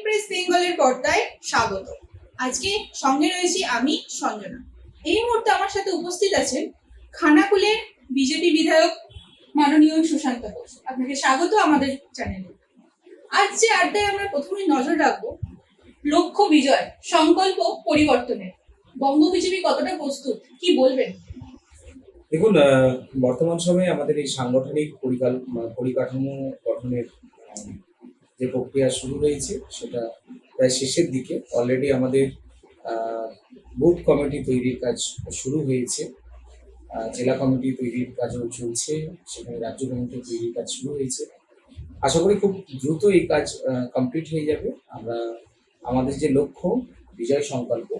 Press বেঙ্গলের পর্দায় স্বাগত। আজকে সঙ্গে রয়েছি আমি সঞ্জনা। এই মুহূর্তে আমার সাথে উপস্থিত আছেন খানাকুলের বিজেপি বিধায়ক মাননীয় সুশান্ত বোস। আপনাকে স্বাগত আমাদের চ্যানেলে। আজ যে আড্ডায় আমরা প্রথমেই নজর রাখবো লক্ষ্য বিজয়, সংকল্প পরিবর্তনের। বঙ্গ বিজেপি কতটা প্রস্তুত, কি বলবেন? দেখুন, বর্তমান সময়ে আমাদের এই সাংগঠনিক পরিকাঠামো গঠনের যে প্রক্রিয়া শুরু হয়েছে সেটা প্রায় শেষের দিকে। অলরেডি আমাদের বুথ কমিটি তৈরির কাজ শুরু হয়েছে, জেলা কমিটি তৈরির কাজও চলছে, সেখানে রাজ্য কমিটি তৈরির কাজ শুরু হয়েছে। আশা করি খুব দ্রুত এই কাজ কমপ্লিট হয়ে যাবে। আমরা আমাদের যে লক্ষ্য বিজয় সংকল্প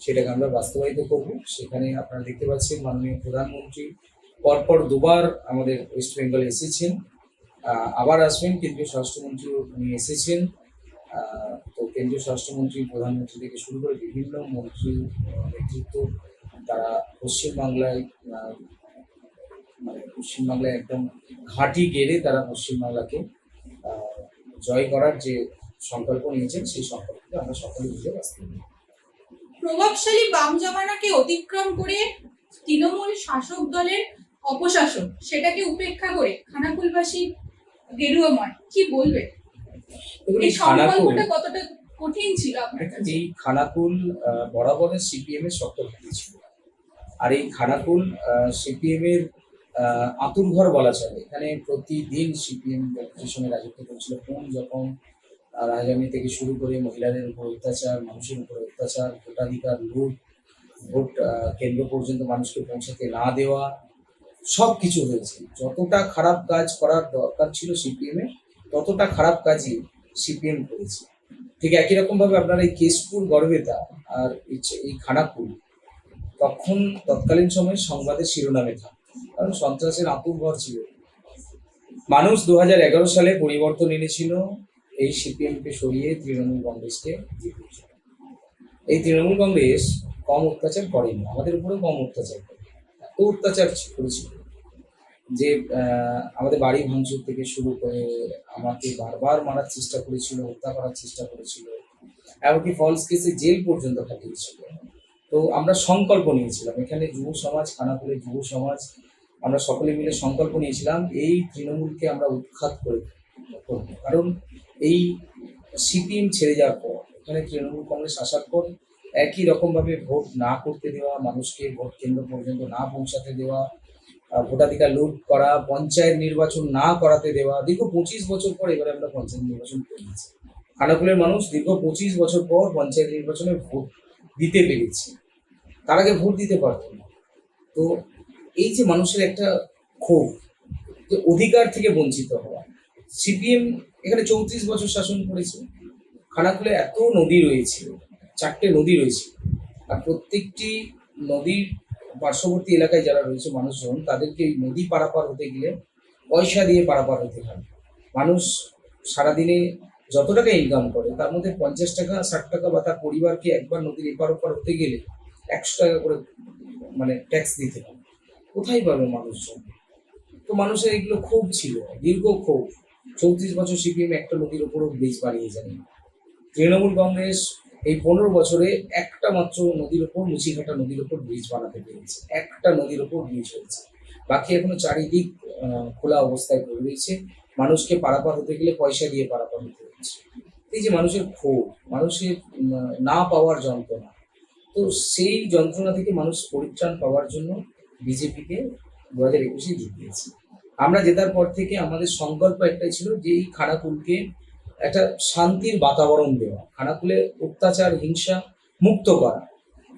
সেটাকে আমরা বাস্তবায়িত করব। সেখানে আপনারা দেখতে পাচ্ছেন মাননীয় প্রধানমন্ত্রী পরপর দুবার আমাদের ওয়েস্ট বেঙ্গলে এসেছেন, আবার আসবেন। কেন্দ্রীয় স্বরাষ্ট্রমন্ত্রী উনি এসেছেন। তো কেন্দ্রীয় স্বরাষ্ট্রমন্ত্রী, প্রধানমন্ত্রী থেকে শুরু করে বিভিন্ন মন্ত্রী নেতৃত্ব তারা পশ্চিমবাংলায় পশ্চিমবাংলায় একদম ঘাঁটি গেড়ে তারা পশ্চিমবাংলাকে জয় করার যে সংকল্প নিয়েছেন সেই সংকল্পকে আমরা সকলে বুঝে বাস্তবায়ন। প্রভাবশালী বাম জমানাকে অতিক্রম করে তৃণমূল শাসক দলের অপশাসন, সেটাকে উপেক্ষা করে খানাকুলবাসী গেরুয়াময়, কি বলবেন? এই সংকল্পটা কতটা কঠিন ছিল আপনার কাছে? এই খানাকুল বরাবরের সিপিএম এর শক্ত ঘাঁটি ছিল, আর এই খানাকুল সিপিএম এর আতুরঘর বলা চলে। এখানে প্রতিদিন সিপিএম পজিশনে রাজত্ব করছিল। কোন যখন রাজধানী থেকে শুরু করে মহিলাদের উপর অত্যাচার, মানুষের উপর অত্যাচার, ভোটাধিকার লুট, ভোট কেন্দ্র পর্যন্ত মানুষকে পৌঁছাতে না দেওয়া, সব কিছু হয়েছে। যতটা খারাপ কাজ করার দরকার ছিল সিপিএম এর, ততটা খারাপ কাজই সিপিএম করেছে। ঠিক একই রকম ভাবে আপনার এই কেশপুর, গড়বেতা আর এই খানাকুল তৎকালীন সময়ে সংবাদের শিরোনামে থাকে, কারণ সন্ত্রাসের আতুরঘর ছিল। মানুষ 2011 সালে পরিবর্তন এনেছিল এই সিপিএমকে সরিয়ে তৃণমূল কংগ্রেসকে জিতিয়েছিল। এই তৃণমূল কংগ্রেস কম অত্যাচার করেনি, আমাদের উপরেও কম অত্যাচার করে। এত অত্যাচার করেছিল যে আমাদের বাড়ি ভাঙচুর থেকে শুরু করে আমাকে বারবার মারার চেষ্টা করেছিল, হত্যা করার চেষ্টা করেছিল, এমনকি ফলস কেসে জেল পর্যন্ত কাটিয়েছিল। তো আমরা সংকল্প নিয়েছিলাম, এখানে যুব সমাজ, খানাকুলের যুব সমাজ, আমরা সকলে মিলে সংকল্প নিয়েছিলাম এই তৃণমূলকে আমরা উৎখাত করে করবো। কারণ এই সিপিএম ছেড়ে যাওয়ার পর এখানে তৃণমূল কংগ্রেস আসার পর একই রকমভাবে ভোট না করতে দেওয়া, মানুষকে ভোট কেন্দ্র পর্যন্ত না পৌঁছাতে দেওয়া, ভোটাধিকার লুট করা, পঞ্চায়েত নির্বাচন না করাতে দেওয়া। দীর্ঘ 25 বছর পর এবারে আমরা পঞ্চায়েত নির্বাচন করেছি। খানাকুলের মানুষ দীর্ঘ 25 বছর পর পঞ্চায়েত নির্বাচনে ভোট দিতে পেরেছে, তার আগে ভোট দিতে পারতো না। তো এই যে মানুষের একটা ক্ষোভ, যে অধিকার থেকে বঞ্চিত হওয়া। সিপিএম এখানে 34 বছর শাসন করেছে। খানাকুলে এত নদী রয়েছে, 4টে নদী রয়েছে, আর প্রত্যেকটি নদীর পার্শ্ববর্তী এলাকায় যারা রয়েছে মানুষজন, তাদেরকে এই নদী পারাপার হতে গেলে পয়সা দিয়ে পারাপার হতে হয়। মানুষ সারাদিনে যত টাকা ইনকাম করে তার মধ্যে 50 টাকা 60 টাকা বা তার পরিবারকে একবার নদীর এপার ওপার হতে গেলে 100 টাকা করে ট্যাক্স দিতে হয়। কোথায় পাবে মানুষজন? তো মানুষের এগুলো ক্ষোভ ছিল, দীর্ঘ ক্ষোভ। 34 বছর সিপিএম একটা নদীর ওপরও ব্রিজ বানিয়ে যায়নি। তৃণমূল কংগ্রেস এই 15 বছরে একটা মাত্র নদীর ওপর, মুচিঘাটা নদীর ওপর ব্রিজ বানাতে পেরেছে। একটা নদীর ওপর ব্রিজ হয়েছে, বাকি এখনো চারিদিক খোলা অবস্থায় পড়ে রয়েছে। মানুষকে পারাপার হতে গেলে পয়সা দিয়ে পারাপার হতে হচ্ছে। এই যে মানুষের ক্ষোভ, মানুষের না পাওয়ার যন্ত্রণা, তো সেই যন্ত্রণা থেকে মানুষ পরিত্রাণ পাওয়ার জন্য বিজেপিকে 2021-এ জিতিয়েছে। আমরা জেতার পর থেকে আমাদের সংকল্প একটাই ছিল যে এই খানাকুলকে একটা শান্তির বাতাবরণ দেওয়া, খানাকুলে অত্যাচার হিংসা মুক্ত করা।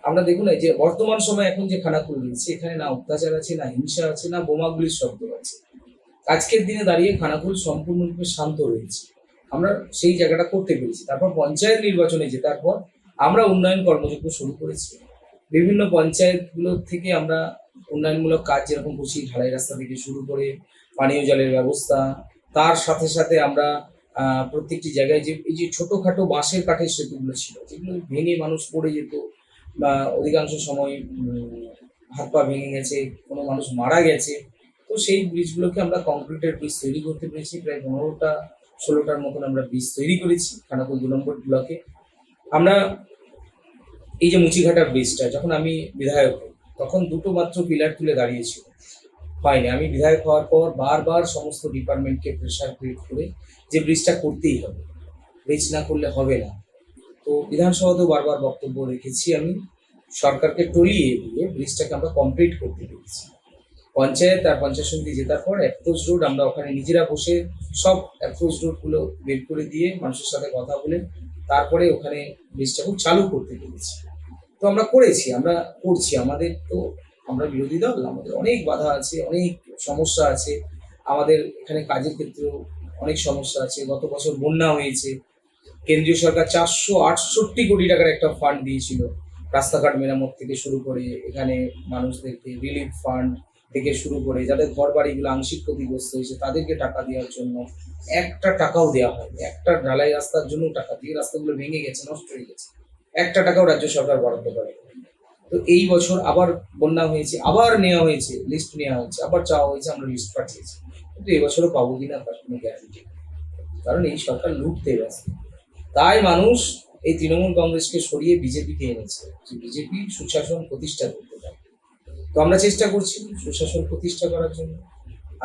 আমরা দেখুন এই যে বর্তমান সময় এখন যে খানাকুল রয়েছে, এখানে না অত্যাচার আছে, না হিংসা আছে, না বোমাগুলির শব্দ আছে। আজকের দিনে দাঁড়িয়ে খানাকুল সম্পূর্ণরূপে শান্ত রয়েছে। আমরা সেই জায়গাটা করতে পেরেছি। তারপর পঞ্চায়েত নির্বাচনে জেতার পর আমরা উন্নয়ন কর্মযজ্ঞ শুরু করেছি। বিভিন্ন পঞ্চায়েতগুলো থেকে আমরা উন্নয়নমূলক কাজ যেরকম করছি, ঢালাই রাস্তা থেকে শুরু করে পানীয় জলের ব্যবস্থা, তার সাথে সাথে আমরা প্রত্যেকটি জায়গায় যে এই যে ছোটোখাটো বাঁশের কাঠের সেতুগুলো ছিল, যেগুলো ভেঙে মানুষ পড়ে যেত বা অধিকাংশ সময় হাত পা ভেঙে গেছে, কোনো মানুষ মারা গেছে, তো সেই ব্রিজগুলোকে আমরা কংক্রিটের ব্রিজ তৈরি করতে পেরেছি। প্রায় 15টা 16টার মতন আমরা ব্রিজ তৈরি করেছি খানাকুল 2 নম্বর ব্লকে। আমরা এই যে মুচিঘাটা ব্রিজটা, যখন আমি বিধায়ক হই, তখন দুটো মাত্র পিলার তুলে দাঁড়িয়েছিল, হয়নি। আমি বিধায়ক হওয়ার পর বারবার সমস্ত ডিপার্টমেন্টকে প্রেশার ক্রিয়েট করে যে ব্রিজটা করতেই হবে, ব্রিজ না করলে হবে না। তো বিধানসভাতেও বারবার বক্তব্য রেখেছি আমি, সরকারকে টলিয়ে দিয়ে ব্রিজটাকে আমরা কমপ্লিট করতে পেরেছি। পঞ্চায়েত আর পঞ্চায়েত সমিতি জেতার পর অ্যাপ্রোচ রোড আমরা ওখানে নিজেরা বসে সব অ্যাপ্রোচ রোডগুলো বের করে দিয়ে মানুষের সাথে কথা বলে তারপরে ওখানে ব্রিজটাকে চালু করতে পেরেছি। তো আমরা করেছি, আমরা করছি। আমাদের তো, আমরা বিরোধী দল, আমাদের অনেক বাধা আছে, অনেক সমস্যা আছে, আমাদের এখানে কাজের ক্ষেত্রেও অনেক সমস্যা আছে। গত বছর বন্যা হয়েছে, কেন্দ্রীয় সরকার 468 কোটি টাকার একটা ফান্ড দিয়েছিল, রাস্তাঘাট মেরামত থেকে শুরু করে এখানে মানুষদেরকে রিলিফ ফান্ড থেকে শুরু করে যাদের ঘর বাড়িগুলো আংশিক ক্ষতিগ্রস্ত হয়েছে তাদেরকে টাকা দেওয়ার জন্য একটা টাকাও দেওয়া হয়নি। একটা ঢালাই রাস্তার জন্য টাকা দিয়ে, রাস্তাগুলো ভেঙে গেছে, নষ্ট হয়ে গেছে, একটা টাকাও রাজ্য সরকার বরাদ্দ করে। তো এই বছর আবার বন্যা হয়েছে, আবার নেওয়া হয়েছে, লিস্ট নেওয়া হয়েছে, আবার চাওয়া হয়েছে, আমরা লিস্ট পাঠিয়েছি, কিন্তু এবছরও পাবো কিনা তার কোনো গ্যারান্টি নেই, কারণ এই সরকার লুটতে ব্যস্ত। তাই মানুষ এই তৃণমূল কংগ্রেসকে সরিয়ে বিজেপিকে এনেছে, যে বিজেপি সুশাসন প্রতিষ্ঠা করতে পারে। তো আমরা চেষ্টা করছি সুশাসন প্রতিষ্ঠা করার জন্য।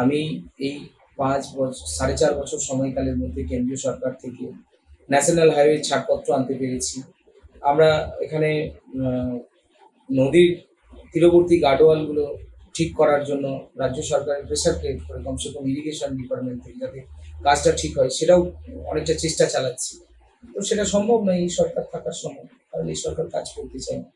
আমি এই 5 বছর 4.5 বছর সময়কালের মধ্যে কেন্দ্রীয় সরকার থেকে ন্যাশনাল হাইওয়ে ছাড়পত্র আনতে পেরেছি। আমরা এখানে নদীর তীরবর্তী গার্ডওয়ালগুলো ঠিক করার জন্য রাজ্য সরকারের প্রেশার ক্রিয়েট করে কমসে কম ইরিগেশন ডিপার্টমেন্ট থেকে যাতে কাজটা ঠিক হয় সেটাও অনেকটা চেষ্টা চালাচ্ছি। তো সেটা সম্ভব নয় এই সরকার থাকার সময়, কারণ এই সরকার কাজ করতে চায় না।